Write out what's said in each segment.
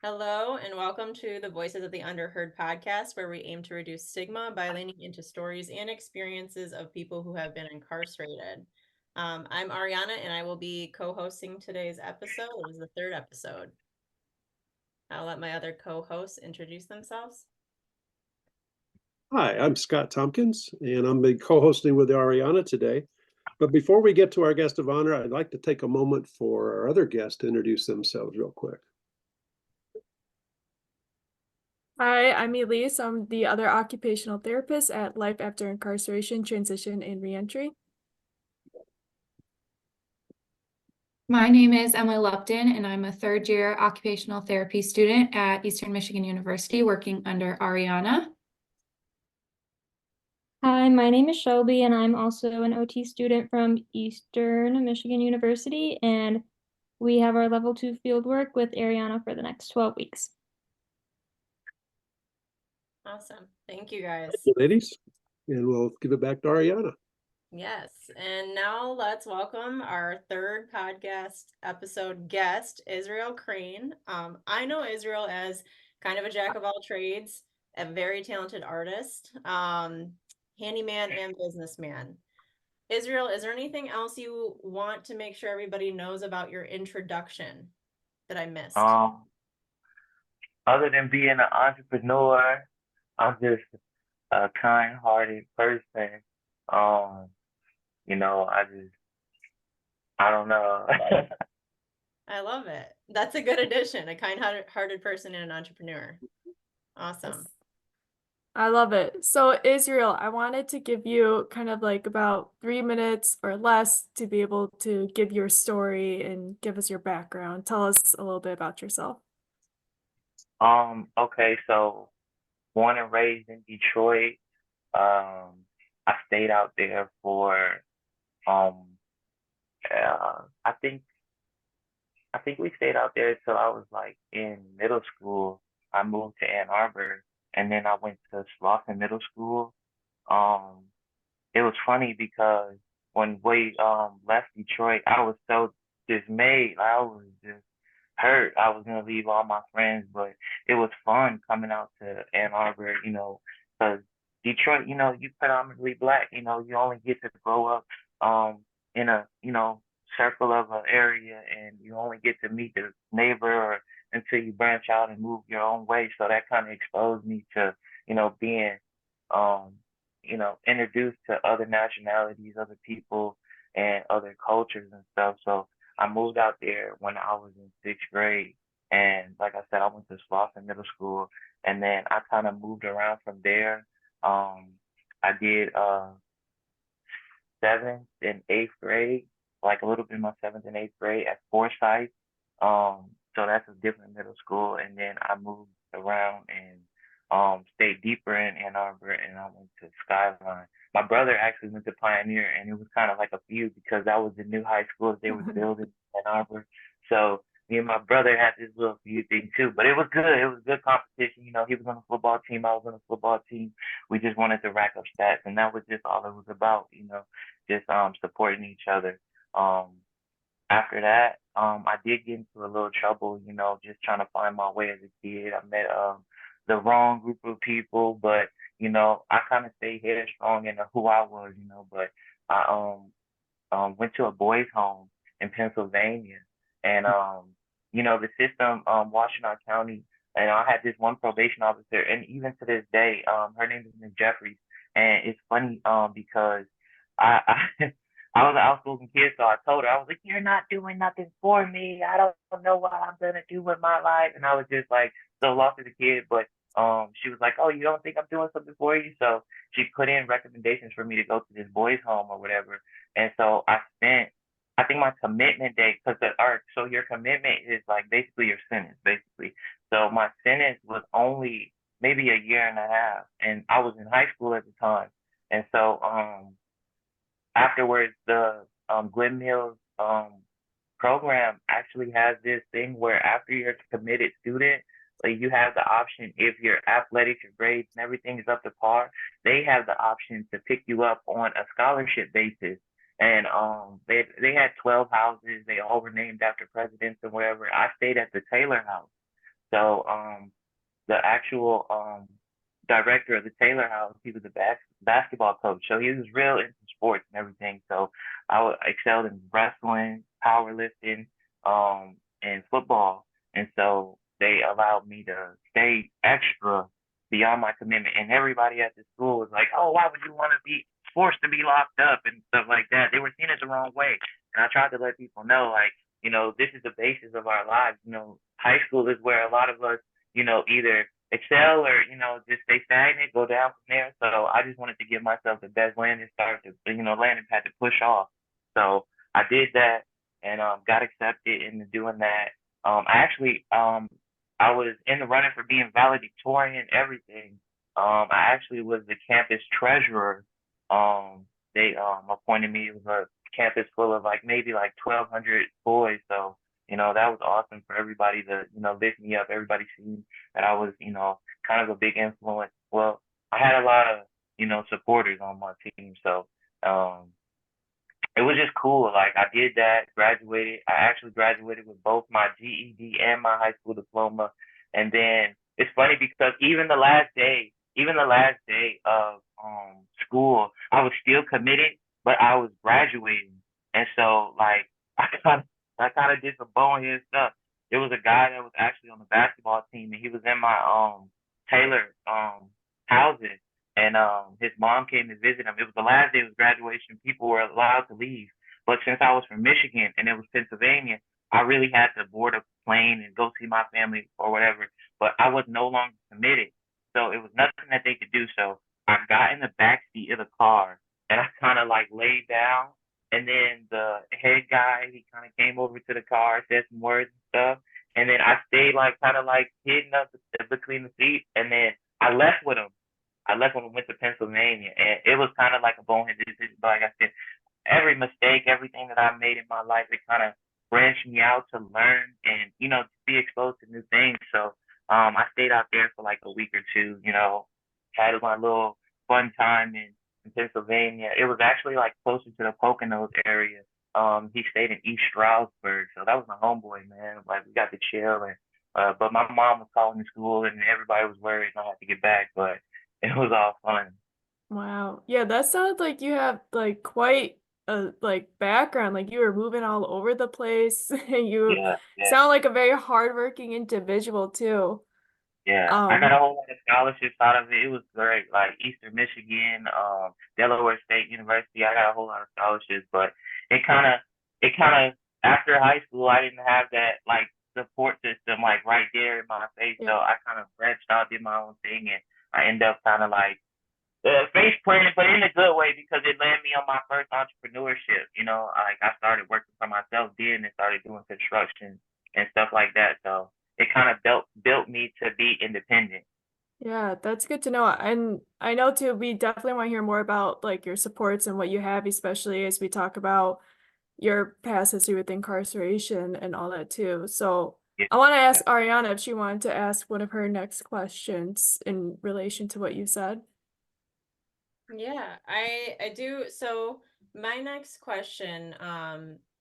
Hello, and welcome to the Voices of the Underheard podcast, where we aim to reduce stigma by leaning into stories and experiences of people who have been incarcerated. I'm Ariana, and I will be co hosting today's episode. It is the third episode. I'll let my other co hosts introduce themselves. Hi, I'm Scott Tompkins, and I'm co-hosting with Ariana today. But before we get to our guest of honor, I'd like to take a moment for our other guests to introduce themselves real quick. Hi, I'm Elise. I'm the other occupational therapist at Life After Incarceration, Transition, and Reentry. My name is Emily Lupton, and I'm a third-year occupational therapy student at Eastern Michigan University, working under Ariana. Hi, my name is Shelby, and I'm also an OT student from Eastern Michigan University, and we have our level 2 fieldwork with Ariana for the next 12 weeks. Awesome. Thank you, guys. Thank you, ladies, and we'll give it back to Ariana. Yes, and now let's welcome our third podcast episode guest, Isreal Crane. I know Isreal as kind of a jack of all trades, a very talented artist, handyman, and businessman. Isreal, is there anything else you want to make sure everybody knows about your introduction that I missed? Other than being an entrepreneur, I'm just a kind-hearted person. I don't know. I love it. That's a good addition, a kind-hearted person and an entrepreneur. Awesome. I love it. So, Isreal, I wanted to give you kind of like about 3 minutes or less to be able to give your story and give us your background. Tell us a little bit about yourself. Okay, so born and raised in Detroit. I stayed out there for I think we stayed out there till I was like in middle school. I moved to Ann Arbor, and then I went to Slauson Middle School. Um, it was funny because when we left Detroit, I was so dismayed. I was just hurt. I was gonna leave all my friends, but it was fun coming out to Ann Arbor, because Detroit, you predominantly black. You only get to grow up in a circle of an area, and you only get to meet the neighbor or until you branch out and move your own way. So that kind of exposed me to being um introduced to other nationalities, other people, and other cultures and stuff. So I moved out there when I was in sixth grade. And like I said, I went to Slauson Middle School. And then I kind of moved around from there. I did seventh and eighth grade, like a little bit of my seventh and eighth grade at Forsyth. So that's a different middle school. And then I moved around and stayed deeper in Ann Arbor, and I went to Skyline. My brother actually went to Pioneer, and it was kind of like a feud because that was the new high school that they were building in Ann Arbor. So me and my brother had this little feud thing too, but it was good. It was good competition. He was on a football team, I was on a football team. We just wanted to rack up stats, and that was just all it was about. Just supporting each other. After that, I did get into a little trouble. Just trying to find my way as a kid. I met the wrong group of people, but I kind of stayed headstrong in who I was. But I went to a boys' home in Pennsylvania, and the system, Washington County, and I had this one probation officer, and even to this day, her name is Ms. Jeffries, and it's funny because I I was an outspoken kid, so I told her, I was like, "You're not doing nothing for me. I don't know what I'm gonna do with my life," and I was just like so lost as a kid, but. She was like, "Oh, you don't think I'm doing something for you?" So she put in recommendations for me to go to this boys' home or whatever. And so I think my commitment day, so your commitment is like basically your sentence, basically. So my sentence was only maybe a year and a half, and I was in high school at the time. And so afterwards, the Glen Mills program actually has this thing where after you're a committed student, like you have the option, if your athletics, your grades, and everything is up to par, they have the option to pick you up on a scholarship basis. And they had 12 houses. They all were named after presidents and wherever. I stayed at the Taylor House. So the actual director of the Taylor House, he was a basketball coach. So he was real into sports and everything. So excelled in wrestling, powerlifting, and football. And so they allowed me to stay extra beyond my commitment. And everybody at the school was like, "Oh, why would you want to be forced to be locked up and stuff like that?" They were seeing it the wrong way. And I tried to let people know, like, this is the basis of our lives. High school is where a lot of us, either excel or, just stay stagnant, go down from there. So I just wanted to give myself the best landing start to, landing pad to push off. So I did that and got accepted into doing that. I was in the running for being valedictorian, everything. I actually was the campus treasurer. They appointed me. It was a campus full of maybe 1,200 boys. So that was awesome for everybody to lift me up. Everybody seen that I was kind of a big influence. Well, I had a lot of supporters on my team. So it was just cool. Like I did that, graduated. I actually graduated with both my GED and my high school diploma. And then it's funny because even the last day of school, I was still committed, but I was graduating. And so I kind of did some bonehead stuff. There was a guy that was actually on the basketball team, and he was in my Taylor housing, and his mom came to visit him. It was the last day of his graduation. People were allowed to leave, but since I was from Michigan and it was Pennsylvania, I really had to board a plane and go see my family or whatever. But I was no longer committed, so it was nothing that they could do. So I got in the back seat of the car and I kind of laid down. And then the head guy, he kind of came over to the car, said some words and stuff. And then I stayed kind of hidden up between the seats. And then I left with him. I left when we went to Pennsylvania. And it was kind of like a bonehead decision. But like I said, every mistake, everything that I made in my life, it kind of branched me out to learn and, to be exposed to new things. So I stayed out there for a week or two, had my little fun time in Pennsylvania. It was actually closer to the Poconos area. He stayed in East Stroudsburg, so that was my homeboy, man. We got to chill, and but my mom was calling the school, and everybody was worried, and I had to get back, but it was all fun. Wow. Yeah, that sounds like you have quite a background. Like you were moving all over the place. You Yeah, yeah. sound like a very hardworking individual too. Yeah, I got a whole lot of scholarships out of it. It was great, Eastern Michigan, Delaware State University. I got a whole lot of scholarships, but it kind of after high school, I didn't have that support system right there in my face. So I kind of branched out, did my own thing, and I ended up kind of face planting, but in a good way because it led me on my first entrepreneurship. I started working for myself then and started doing construction and stuff like that. So it kind of built me to be independent. Yeah, that's good to know. And I know too, we definitely want to hear more about your supports and what you have, especially as we talk about your past history with incarceration and all that too. So Yeah. I want to ask Ariana if she wanted to ask one of her next questions in relation to what you said. Yeah, I do. So my next question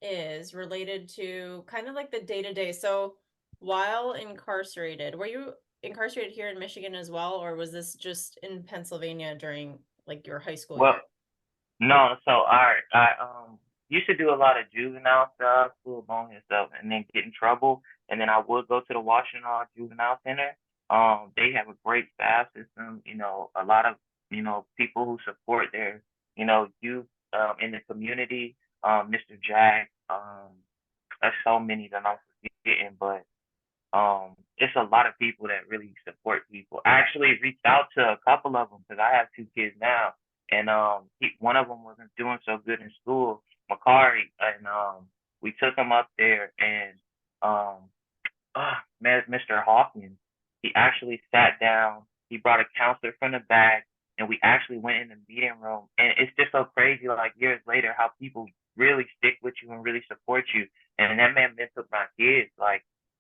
is related to kind of the day-to-day. So while incarcerated, were you incarcerated here in Michigan as well, or was this just in Pennsylvania during your high school Well, year? no, so I used to do a lot of juvenile stuff, school bonehead stuff, and then get in trouble. And then I would go to the Washington Juvenile Center. They have a great staff system, a lot of, people who support their, youth in the community. Mr. Jack, there's so many that I'm forgetting, but it's a lot of people that really support people. I actually reached out to a couple of them because I have two kids now, and one of them wasn't doing so good in school, Makari, and we took him up there, and Mr. Hawkins, he actually sat down. He brought a counselor from the back, and we actually went in the meeting room. And it's just so crazy, years later, how people really stick with you and really support you. And that man mentored my kids,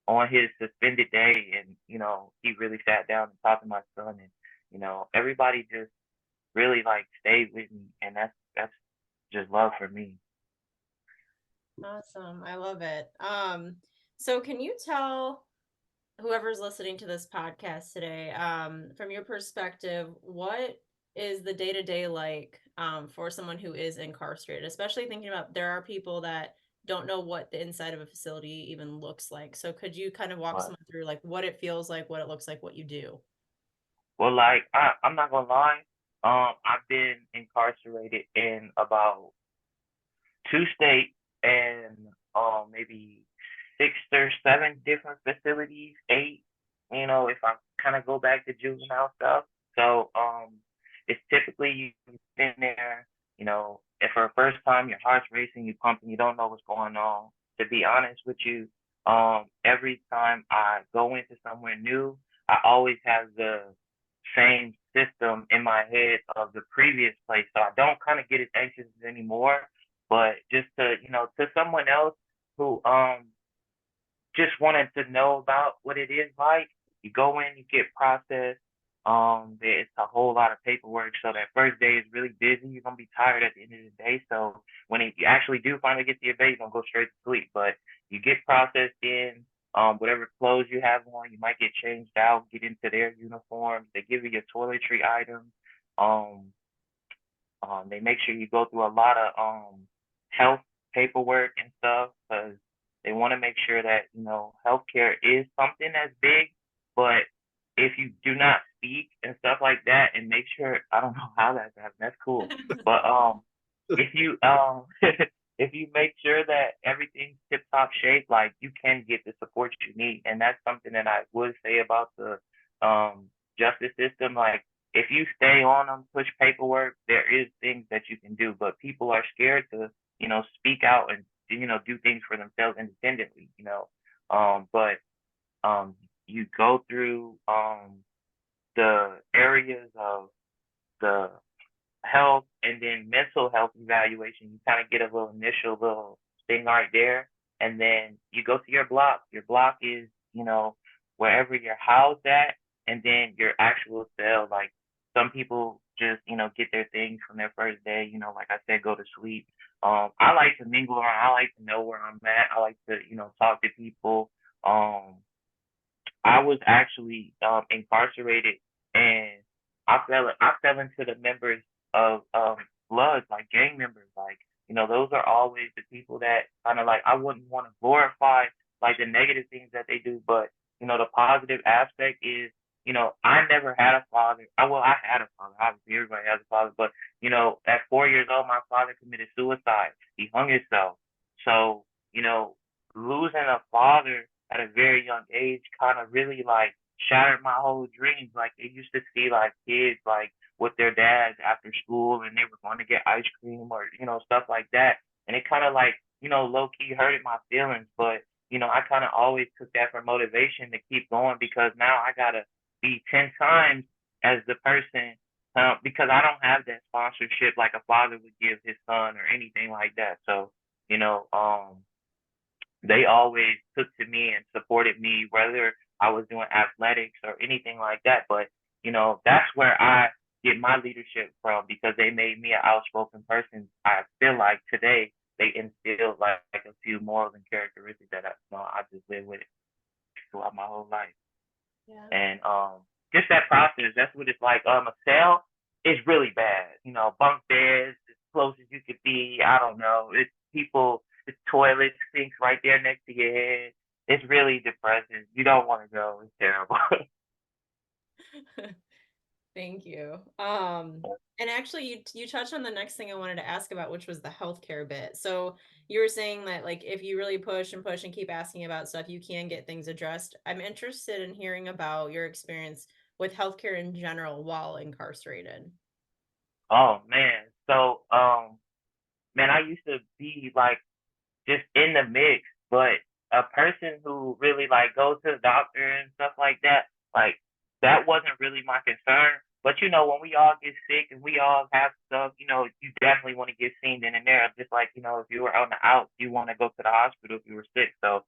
on his suspended day, and he really sat down and talked to my son, and everybody just really stayed with me, and that's just love for me. Awesome. I love it. So can you tell whoever's listening to this podcast today, from your perspective, what is the day to day like for someone who is incarcerated, especially thinking about there are people that don't know what the inside of a facility even looks like. So could you kind of walk But someone through like what it feels like, what it looks like, what you do? well, like I'm not gonna lie. I've been incarcerated in about 2 states and maybe 6 or 7 different facilities, 8, if I kind of go back to juvenile stuff. So it's typically you've been there, if for the first time your heart's racing, you pumping, you don't know what's going on. To be honest with you, every time I go into somewhere new, I always have the same system in my head of the previous place. So I don't kind of get as anxious anymore. But just to, to someone else who just wanted to know about what it is like, you go in, you get processed. It's a whole lot of paperwork. So that first day is really busy. You're gonna be tired at the end of the day. So when you actually do finally get to your bed, you're gonna go straight to sleep. But you get processed in, whatever clothes you have on, you might get changed out, get into their uniforms. They give you your toiletry items. Um, they make sure you go through a lot of health paperwork and stuff because they want to make sure that healthcare is something that's big. But if you do not speak and stuff like that, and make sure I don't know how that's happening. That's cool. But if you if you make sure that everything's tip top shape, like you can get the support you need, and that's something that I would say about the justice system. Like if you stay on them, push paperwork, there is things that you can do, but people are scared to, speak out and, do things for themselves independently, but you go through the areas of the health and then mental health evaluation. You kind of get a little initial little thing right there. And then you go to your block. Your block is, wherever you're housed at, and then your actual cell. Like some people just, get their things from their first day, like I said, go to sleep. I like to mingle around. I like to know where I'm at. I like to, talk to people. I was actually incarcerated, and I fell into the members of Bloods, like gang members. Like those are always the people that kind of like I wouldn't want to glorify like the negative things that they do, but the positive aspect is I never had a father. I had a father. Obviously, everybody has a father, but at 4 years old, my father committed suicide. He hung himself. So losing a father at a very young age kind of really like shattered my whole dreams. Like they used to see like kids like with their dads after school and they were going to get ice cream or, stuff like that. And it kind of like, low key hurted my feelings. But, I kind of always took that for motivation to keep going because now I got to be 10 times as the person because I don't have that sponsorship like a father would give his son or anything like that. So, they always took to me and supported me, whether I was doing athletics or anything like that. But, that's where I get my leadership from because they made me an outspoken person. I feel like today they instilled like a few morals and characteristics that I just live with it throughout my whole life. Yeah. And just that process, that's what it's like. A cell is really bad. Bunk beds, as close as you could be. I don't know. It's people, the toilet sinks right there next to your head. It's really depressing. You don't want to go. It's terrible. Thank you. And actually you touched on the next thing I wanted to ask about, which was the healthcare bit. So you were saying that like if you really push and keep asking about stuff, you can get things addressed. I'm interested in hearing about your experience with healthcare in general while incarcerated. Oh man. So man, I used to be like just in the mix, but a person who really like goes to the doctor and stuff like that, that wasn't really my concern. But when we all get sick and we all have stuff, you definitely want to get seen then and there. Just like, if you were on the out, you want to go to the hospital if you were sick. So,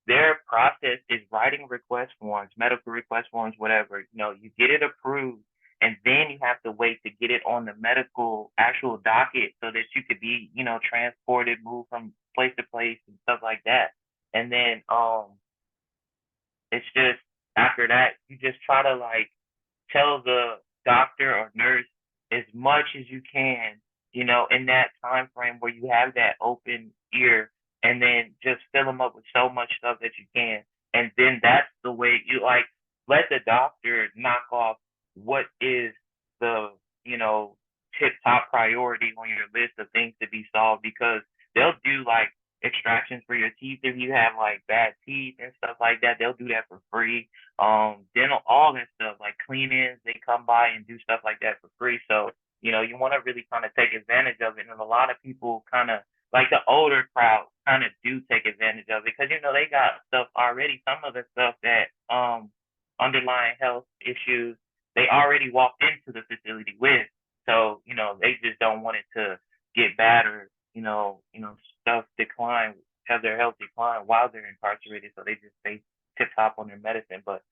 their process is writing request forms, medical request forms, whatever. You get it approved and then you have to wait to get it on the medical actual docket so that you could be, transported, moved from place to place and stuff like that. And then it's just after that, you just try to like tell the doctor or nurse as much as you can, in that time frame where you have that open ear, and then just fill them up with so much stuff that you can. And then that's the way you like let the doctor knock off what is the, tip top priority on your list of things to be solved, because they'll do like extractions for your teeth if you have like bad teeth and stuff like that. They'll do that for free. Dental, all that stuff, like cleanings, they come by and do stuff like that for free. So, you want to really kind of take advantage of it. And a lot of people kind of like the older crowd kind of do take advantage of it because, they got stuff already. Some of the stuff that, underlying health issues, they already walked into the facility with. So, they just don't want it to get bad or, stuff decline, have their health decline while they're incarcerated. So they just stay tip top on their medicine. But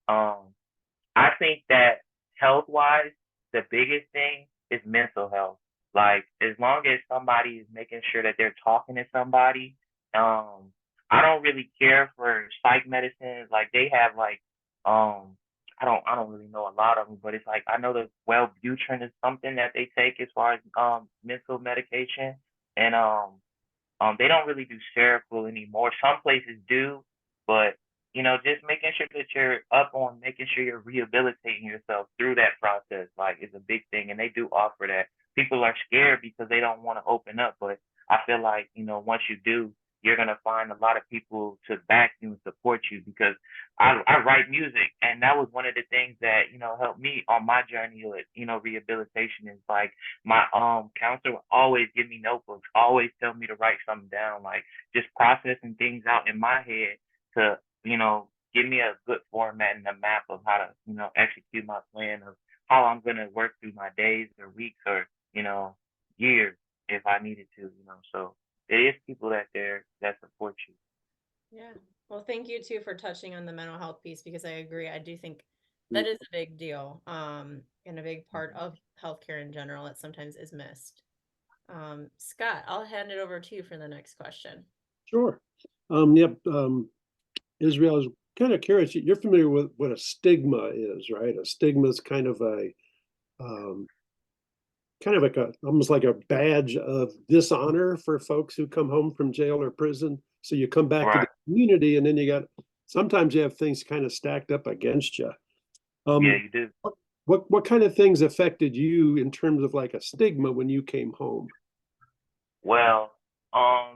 I think that health wise, the biggest thing is mental health. Like as long as somebody is making sure that they're talking to somebody, I don't really care for psych medicine. Like they have like I don't really know a lot of them, but it's like I know that Wellbutrin is something that they take as far as mental medication, and they don't really do Seroquel anymore. Some places do, but just making sure that you're up on making sure you're rehabilitating yourself through that process, like, is a big thing, and they do offer that. People are scared because they don't want to open up, but I feel like once you do, you're gonna find a lot of people to back you and support you because I write music, and that was one of the things that helped me on my journey with rehabilitation. Is like my counselor would always give me notebooks, always tell me to write something down, like just processing things out in my head to give me a good format and a map of how to execute my plan of how I'm gonna work through my days or weeks or years if I needed to. So it is people that support you. Yeah. Well, thank you too for touching on the mental health piece because I agree. I do think that is a big deal, and a big part of healthcare in general. It sometimes is missed. Scott, I'll hand it over to you for the next question. Sure. Yep. Isreal, I was kind of curious. You're familiar with what a stigma is, right? A stigma is kind of like almost like a badge of dishonor for folks who come home from jail or prison. So you come back to the community, and then sometimes you have things kind of stacked up against you. Yeah, you do. What kind of things affected you in terms of like a stigma when you came home? Well, I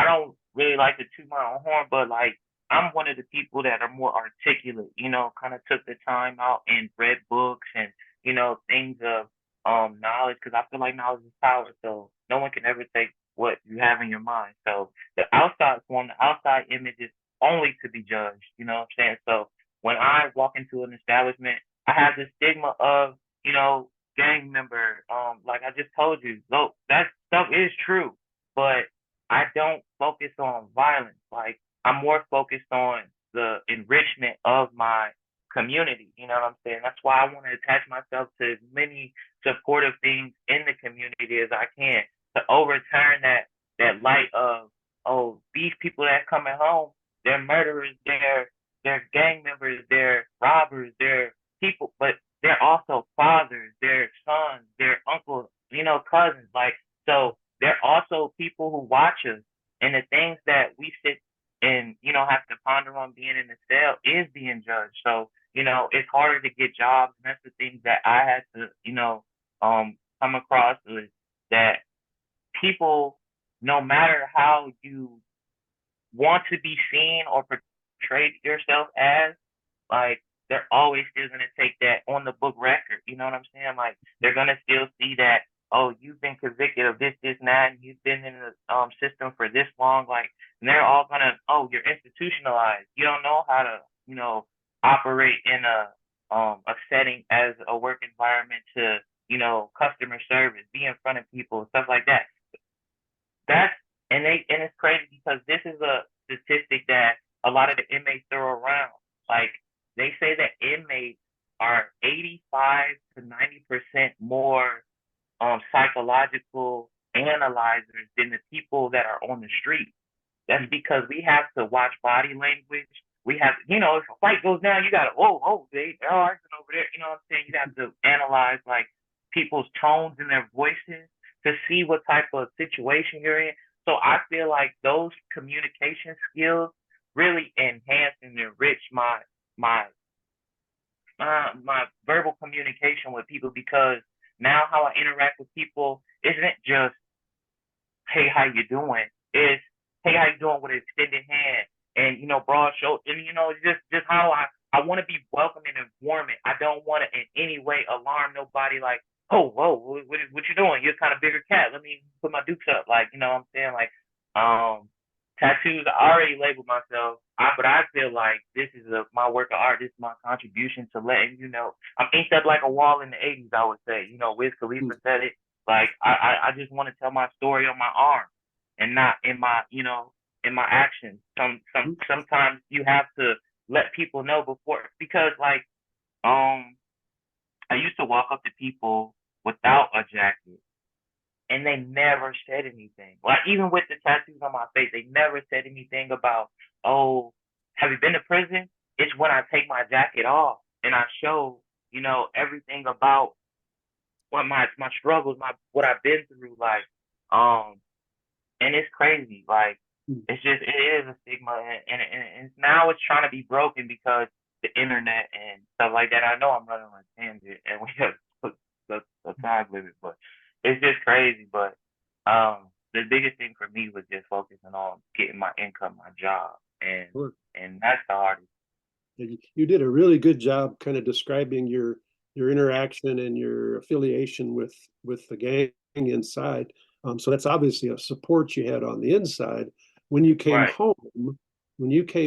don't really like to toot my own horn, but like I'm one of the people that are more articulate, kind of took the time out and read books and, things of knowledge, because I feel like knowledge is power. So no one can ever take what you have in your mind. So the outside form, the outside image is only to be judged, you know what I'm saying? So when I walk into an establishment, I have the stigma of, gang member. Like I just told you, though that stuff is true, but I don't focus on violence. Like I'm more focused on the enrichment of my community. You know what I'm saying? That's why I want to attach myself to as many supportive things in the community as I can to overturn that light of, oh, these people that coming home, they're murderers, they're gang members, they're robbers, they're people, but they're also fathers, they're sons, they're uncles, cousins. Like, so they're also people who watch us, and the things that we sit and have to ponder on being in the cell is being judged. So it's harder to get jobs, and that's the things that I had to come across, is that people, no matter how you want to be seen or portray yourself as, like they're always still gonna take that on the book record. You know what I'm saying? Like they're gonna still see that, oh, you've been convicted of this, and that, and you've been in the system for this long. Like, and they're all gonna, oh, you're institutionalized. You don't know how to, operate in a setting as a work environment to, customer service, be in front of people, stuff like that. And it's crazy because this is a statistic that a lot of the inmates throw around. Like they say that inmates are 85 to 90% more psychological analyzers than the people that are on the street. That's because we have to watch body language. we have, if a fight goes down, you gotta, they're arguing over there. You know what I'm saying? You have to analyze like people's tones and their voices to see what type of situation you're in. So I feel like those communication skills really enhance and enrich my my verbal communication with people, because now how I interact with people isn't just, hey, how you doing? It's, hey, how you doing, with an extended hand and, broad shoulder. And, just how I want to be welcoming and warming. I don't want to in any way alarm nobody like, oh, whoa, what you doing? You're kind of bigger cat. Let me put my dukes up. Like, what I'm saying? Like, tattoos, I already labeled myself, but I feel like this is my work of art. This is my contribution to letting you know. I'm inked up like a wall in the 80s, I would say. Wiz Khalifa said it. Like, I just want to tell my story on my arm and not in my, in my actions. Sometimes you have to let people know before, because like, I used to walk up to people without a jacket, and they never said anything. Like, even with the tattoos on my face, they never said anything about, oh, have you been to prison? It's when I take my jacket off and I show, everything about what my struggles, what I've been through, like, and it's crazy. Like, it is a stigma, and now it's trying to be broken because the internet and stuff like that. I know I'm running on a tangent, and we have a time limit, but it's just crazy. But the biggest thing for me was just focusing on getting my income, my job, and that's the hardest. You did a really good job kind of describing your interaction and your affiliation with the gang inside. So that's obviously a support you had on the inside. When you came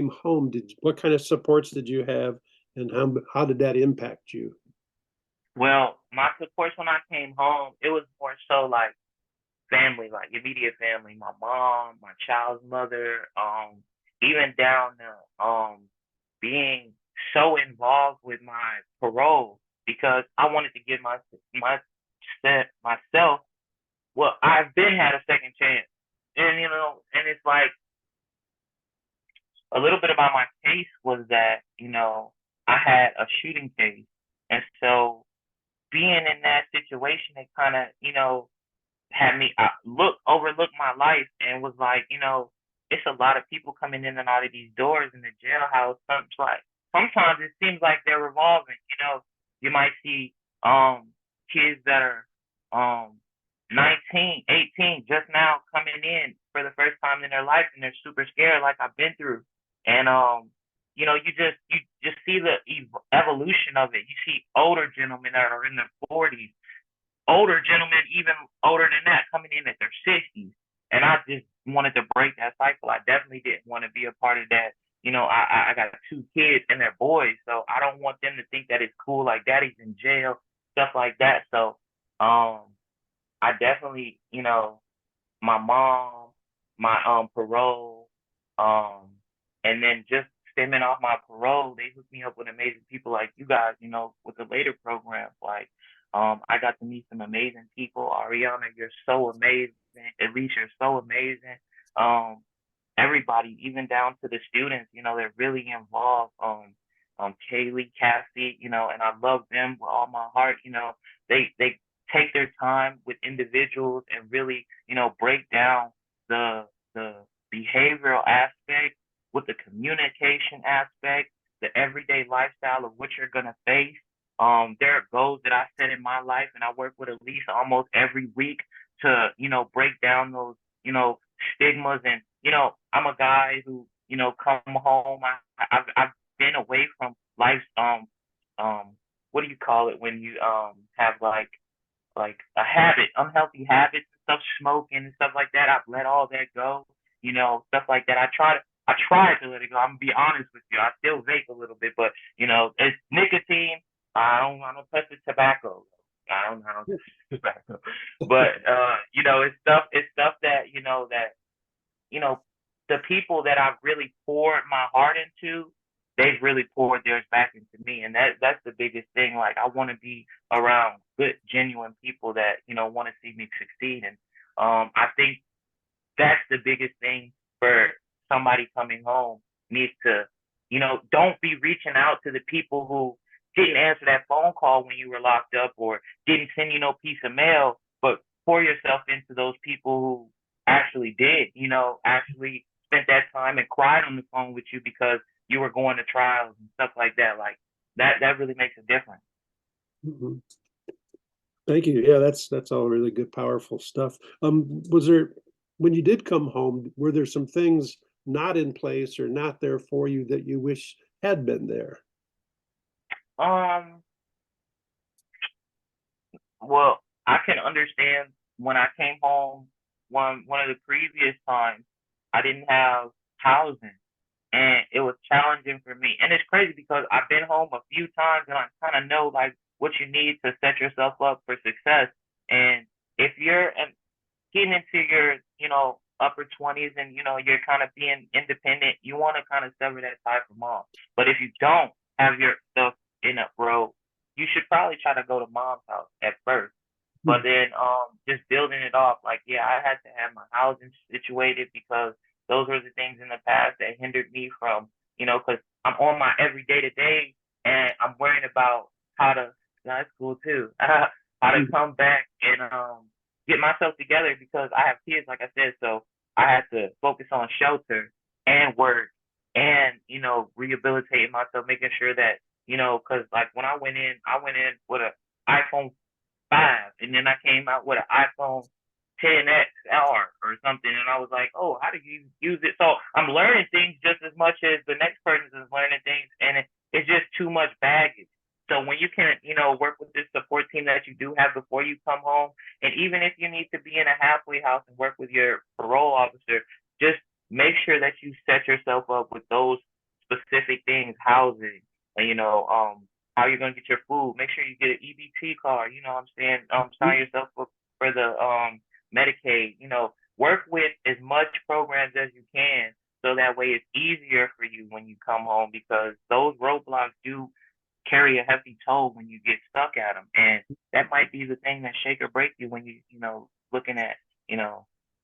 home, what kind of supports did you have, and how did that impact you? Well, my supports when I came home, it was more so like family, like immediate family, my mom, my child's mother, even down to being so involved with my parole, because I wanted to give myself, well, I've been had a second chance. And and it's like, a little bit about my case was that, I had a shooting case. And so being in that situation, it kind of, had me overlook my life, and was like, it's a lot of people coming in and out of these doors in the jailhouse. Sometimes it seems like they're revolving. You might see kids that are 19, 18, just now coming in for the first time in their life, and they're super scared, like I've been through. And you just see the evolution of it. You see older gentlemen that are in their 40s, older gentlemen even older than that coming in at their 60s. And I just wanted to break that cycle. I definitely didn't want to be a part of that. I got 2 kids and they're boys, so I don't want them to think that it's cool, like daddy's in jail, stuff like that. So I definitely, my mom, my parole, and then just stemming off my parole, they hooked me up with amazing people like you guys, with the LAITR program. Like, I got to meet some amazing people. Ariana, you're so amazing. Elise, you're so amazing. Everybody, even down to the students, they're really involved. Kaylee, Cassie, and I love them with all my heart. They take their time with individuals and really, break down the behavioral aspect with the communication aspect, the everyday lifestyle of what you're gonna face. There are goals that I set in my life, and I work with Elise almost every week to, break down those, stigmas. And, I'm a guy who, come home. I've been away from life's, what do you call it when you, have like a habit, unhealthy habits and stuff, smoking and stuff like that. I've let all that go, stuff like that. I tried to let it go. I'm gonna be honest with you. I still vape a little bit, but it's nicotine. I don't touch the tobacco. I don't touch the tobacco. But it's stuff that the people that I've really poured my heart into, they've really poured theirs back into me. And that's the biggest thing. Like, I want to be around good, genuine people that, want to see me succeed. And I think that's the biggest thing for somebody coming home, needs to, don't be reaching out to the people who didn't answer that phone call when you were locked up or didn't send you no piece of mail, but pour yourself into those people who actually did, actually spent that time and cried on the phone with you because you were going to trials and stuff like that. Like that really makes a difference. Mhm. Thank you. Yeah, that's all really good, powerful stuff. Was there, when you did come home, were there some things not in place or not there for you that you wish had been there? Well, I can understand when I came home one of the previous times, I didn't have housing and it was challenging for me. And it's crazy because I've been home a few times and I kind of know like what you need to set yourself up for success. And if you're getting into your, upper 20s and, you're kind of being independent, you want to kind of sever that tie from mom. But if you don't have your stuff in a row, you should probably try to go to mom's house at first. But then just building it off, like, yeah, I had to have my housing situated because those were the things in the past that hindered me from, because I'm on my every day to day and I'm worrying about how to, that's cool too, how to come back and get myself together because I have kids, like I said, so I had to focus on shelter and work and, rehabilitating myself, making sure that, because like when I went in with an iPhone 5 and then I came out with an iPhone 10X R or something and I was like, oh, how do you use it? So I'm learning things just as much as the next person is learning things and it's just too much baggage. So when you can, work with this support team that you do have before you come home, and even if you need to be in a halfway house and work with your parole officer, just make sure that you set yourself up with those specific things, housing, and how you're gonna get your food. Make sure you get an EBT card. You know what I'm saying? Sign yourself up for the Medicaid. Work with as much programs as you can, so that way it's easier for you when you come home because those roadblocks do carry a hefty toll when you get stuck at them, and that might be the thing that shake or break you when looking at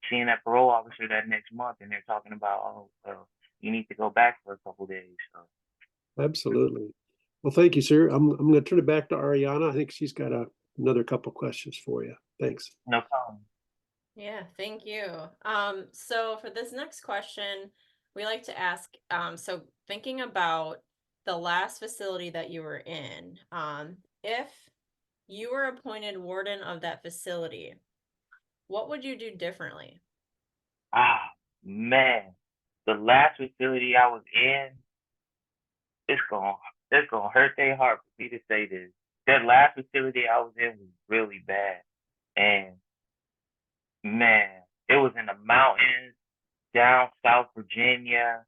seeing that parole officer that next month and they're talking about, oh, well, you need to go back for a couple days. So. Absolutely. Well, thank you, sir. I'm going to turn it back to Ariana. I think she's got another couple questions for you. Thanks. No problem. Yeah, thank you. So for this next question, we like to ask, so thinking about the last facility that you were in, if you were appointed warden of that facility, what would you do differently? Ah, man, the last facility I was in, it's gonna hurt their heart for me to say this. That last facility I was in was really bad, and man, it was in the mountains down South Virginia.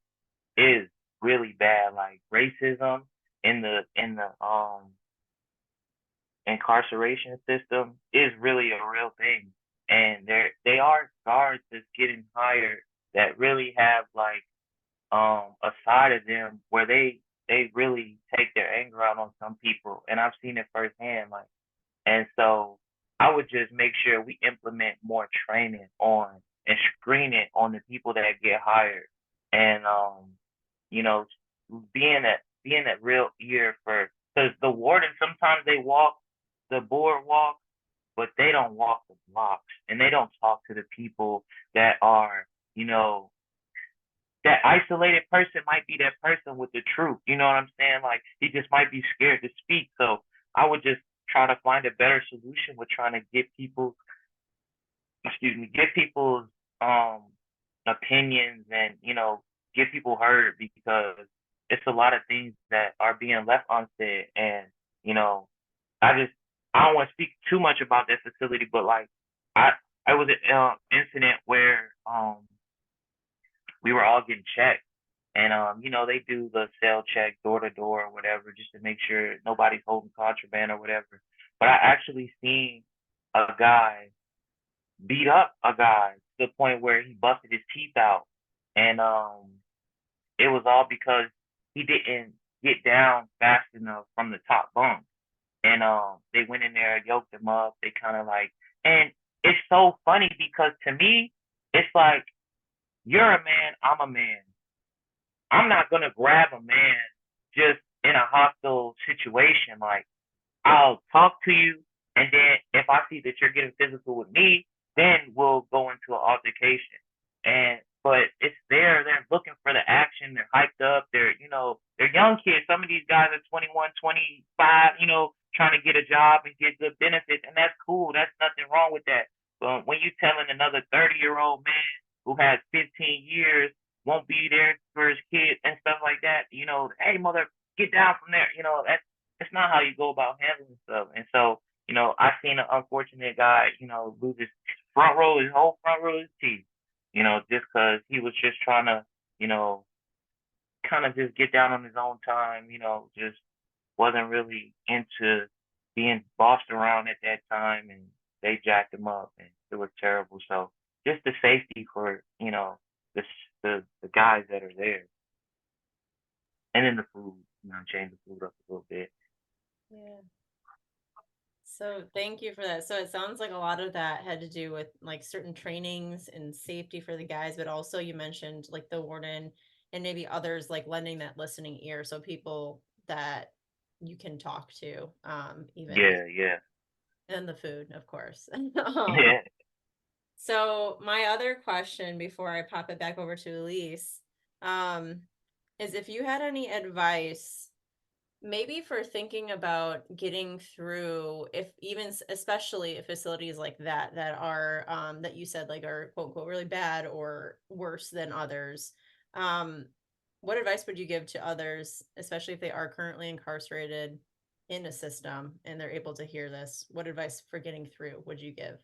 It is really bad. Like racism in the incarceration system is really a real thing. And they are guards that's getting hired that really have like a side of them where they really take their anger out on some people. And I've seen it firsthand. Like, and so I would just make sure we implement more training on and screening on the people that get hired. And you know, being that real ear for, because the warden sometimes they walk the boardwalk, but they don't walk the blocks and they don't talk to the people that are, that isolated person might be that person with the truth. You know what I'm saying? Like he just might be scared to speak. So I would just try to find a better solution with trying to get people's opinions and, get people heard because it's a lot of things that are being left unsaid. And, I don't want to speak too much about that facility, but like I was an incident where we were all getting checked, and they do the cell check door to door or whatever just to make sure nobody's holding contraband or whatever. But I actually seen a guy beat up a guy to the point where he busted his teeth out, and it was all because he didn't get down fast enough from the top bunk. And they went in there, yoked him up. They kind of like, and it's so funny because to me, it's like, you're a man, I'm a man. I'm not gonna grab a man just in a hostile situation. Like, I'll talk to you, and then if I see that you're getting physical with me, then we'll go into an altercation. But it's they're looking for the action. They're hyped up. They're young kids. Some of these guys are 21, 25, trying to get a job and get good benefits, and that's cool. That's nothing wrong with that. But when you telling another 30-year-old man who has 15 years won't be there for his kids and stuff like that, hey, mother, get down from there. That's not how you go about handling stuff. And so, I seen an unfortunate guy, lose his whole front row of his teeth, just because he was just trying to, kind of just get down on his own time, just wasn't really into being bossed around at that time, and they jacked him up, and it was terrible. So just the safety for, the the guys that are there, and then the food, change the food up a little bit. Yeah. So thank you for that. So it sounds like a lot of that had to do with like certain trainings and safety for the guys, but also you mentioned like the warden and maybe others like lending that listening ear. So people that you can talk to, even Yeah. and the food, of course. Yeah. So my other question before I pop it back over to Elise, is if you had any advice maybe for thinking about getting through, if even especially if facilities like that are that you said like are quote unquote really bad or worse than others, what advice would you give to others, especially if they are currently incarcerated in a system and they're able to hear this? What advice for getting through would you give?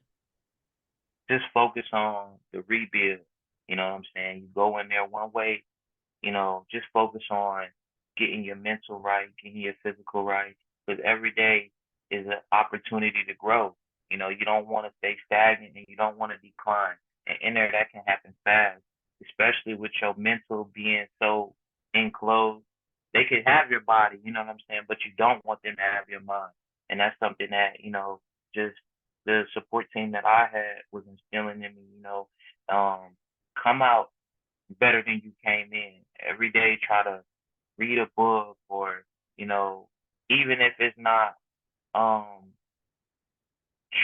Just focus on the rebuild. You know what I'm saying? You go in there one way, just focus on getting your mental right, getting your physical right, because every day is an opportunity to grow. You don't want to stay stagnant, and you don't want to decline. And in there, that can happen fast, especially with your mental being so enclosed. They could have your body, you know what I'm saying, but you don't want them to have your mind. And that's something that, just the support team that I had was instilling in me, come out better than you came in. Every day, try to read a book, or, even if it's not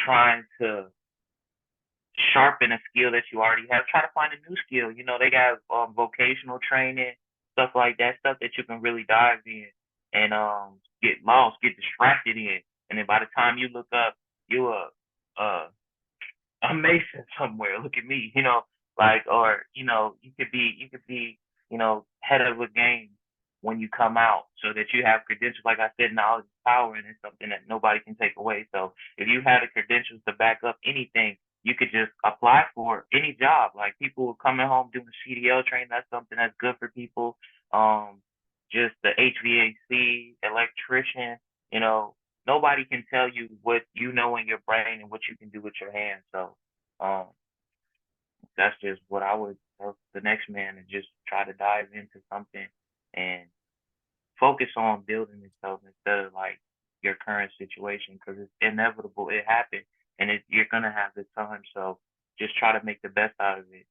trying to sharpen a skill that you already have, try to find a new skill. They got vocational training, stuff like that, stuff that you can really dive in and get lost, get distracted in. And then by the time you look up, you a mason somewhere. Look at me, or you could be, head of a game when you come out, so that you have credentials. Like I said, knowledge is power, and it's something that nobody can take away. So if you had the credentials to back up anything, you could just apply for any job. Like people coming home doing CDL training, that's something that's good for people. Just the HVAC, electrician, nobody can tell you what you know in your brain and what you can do with your hands. So that's just what I would tell the next man, and just try to dive into something and focus on building itself instead of like your current situation, because it's inevitable. It happened, and you're gonna have this time. So just try to make the best out of it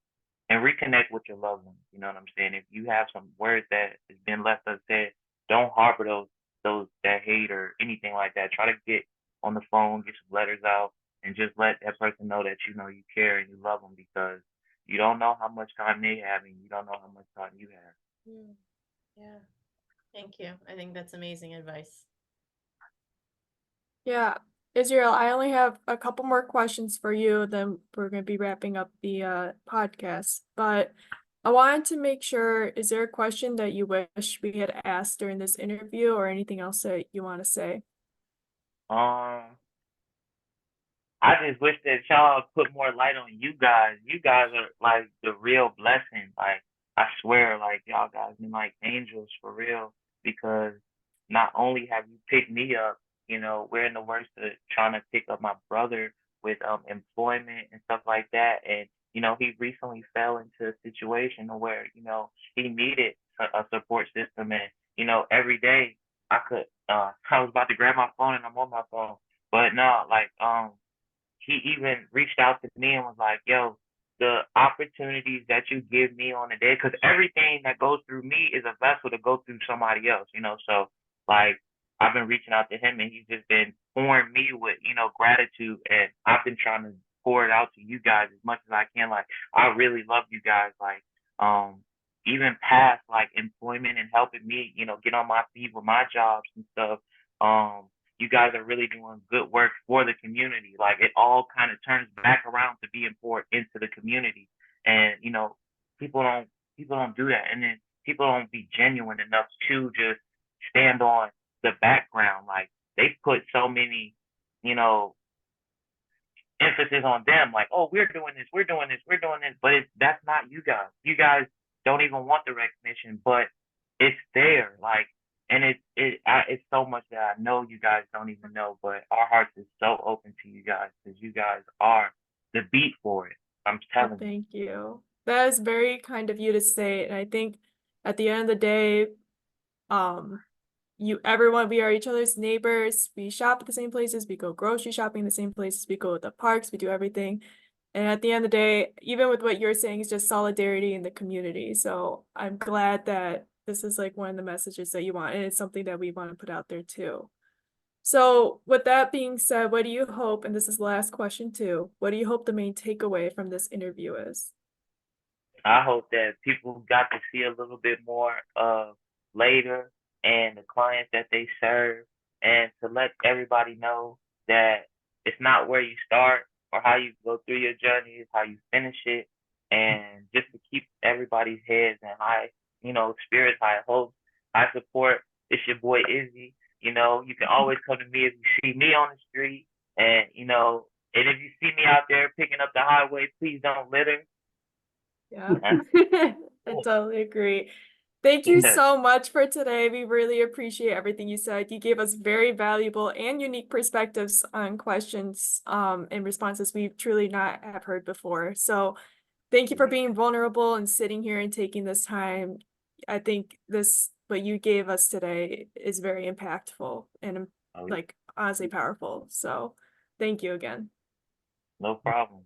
and reconnect with your loved ones. You know what I'm saying? If you have some words that has been left unsaid, don't harbor those that hate or anything like that. Try to get on the phone, get some letters out, and just let that person know that you care and you love them, because you don't know how much time they have, and you don't know how much time you have. Yeah. Thank you. I think that's amazing advice. Yeah, Israel, I only have a couple more questions for you, then we're going to be wrapping up the podcast. But I wanted to make sure, is there a question that you wish we had asked during this interview, or anything else that you want to say? I just wish that y'all put more light on you guys. You guys are like the real blessing. Like, I swear, like y'all guys been like angels for real, because not only have you picked me up, we're in the worst of trying to pick up my brother with employment and stuff like that. And, he recently fell into a situation where, he needed a support system. And, every day I was about to grab my phone, and I'm on my phone. But no, like he even reached out to me and was like, yo, the opportunities that you give me on a day, because everything that goes through me is a vessel to go through somebody else, you know. So like I've been reaching out to him and he's just been pouring me with, you know, gratitude, and I've been trying to pour it out to you guys as much as I can. Like I really love you guys. Like even past like employment and helping me, you know, get on my feet with my jobs and stuff. You guys are really doing good work for the community. Like it all kind of turns back around to being poured into the community. And, you know, people don't do that. And then people don't be genuine enough to just stand on the background. Like they put so many, you know, emphasis on them, like, oh, we're doing this, we're doing this, we're doing this, but that's not you guys. You guys don't even want the recognition, but it's there, like, and it's so much that I know you guys don't even know, but our hearts is so open to you guys because you guys are the beat for it. I'm Well, telling you. thank you. That is very kind of you to say, and I think at the end of the day, everyone, we are each other's neighbors. We shop at the same places. We go grocery shopping in the same places. We go to the parks. We do everything. And at the end of the day, even with what you're saying, is just solidarity in the community. So I'm glad that this is like one of the messages that you want, and it's something that we want to put out there too. So with that being said, what do you hope, and this is the last question too, what do you hope the main takeaway from this interview is? I hope that people got to see a little bit more of LAITR and the clients that they serve, and to let everybody know that it's not where you start or how you go through your journey, it's how you finish it. And just to keep everybody's heads and high, you know, spirits, high hopes, high support. It's your boy Izzy. You know, you can always come to me if you see me on the street. And, you know, and if you see me out there picking up the highway, please don't litter. Yeah, I totally agree. Thank you Yes. so much for today. We really appreciate everything you said. You gave us very valuable and unique perspectives on questions and responses we truly not have heard before. So thank you for being vulnerable and sitting here and taking this time. I think what you gave us today is very impactful and Oh, like honestly powerful. So thank you again. no problem.